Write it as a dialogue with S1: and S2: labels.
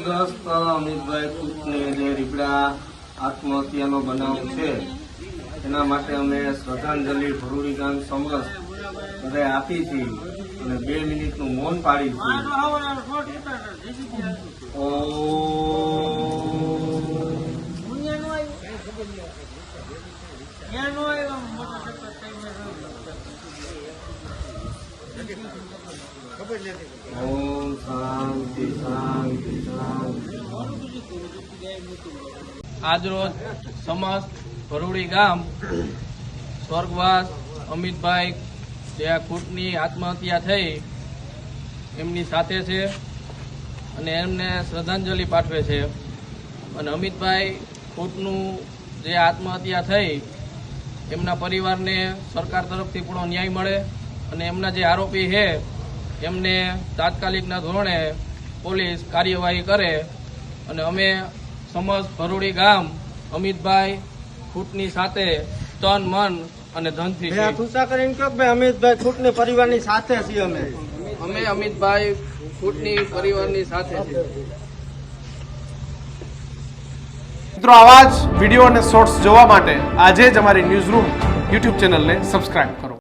S1: સ્વર્ગસ્થ અમિતભાઈ ખૂટને જે રીબડા આત્મહત્યાનો બનાવ છે એના માટે અમે શ્રદ્ધાંજલિ ભરૂડી ગામ સમસ્ત બધા આપી છે અને 2 મિનિટનું મૌન પાડી છે. ઓમ શાંતિ શાંતિ શાંતિ.
S2: આજરોજ સમસ્ત ભરૂડી ગામ સ્વર્ગવાસ અમિતભાઈ જે આ ખૂટની આત્મહત્યા થઈ એમની સાથે છે અને એમને શ્રદ્ધાંજલિ પાઠવે છે. અને અમિતભાઈ ખૂટનું જે આત્મહત્યા થઈ એમના પરિવારને સરકાર તરફથી પૂર્ણ ન્યાય મળે અને એમના જે આરોપી છે એમને તાત્કાલિકના ધોરણે પોલીસ કાર્યવાહી કરે. અને અમે સમસ્ત ભરૂડી ગામ અમિતભાઈ ખૂટની સાથે તન મન અને ધનથી
S1: અમિતભાઈ ખૂટની પરિવારની સાથે છીએ.
S2: અમે અમિતભાઈ ખૂટની પરિવારની સાથે છીએ.
S3: મિત્રો, આવા જ વિડીયો અને શોર્ટ્સ જોવા માટે આજે જ અમારી ન્યૂઝ રૂમ યુટ્યુબ ચેનલને સબસ્ક્રાઇબ કરો.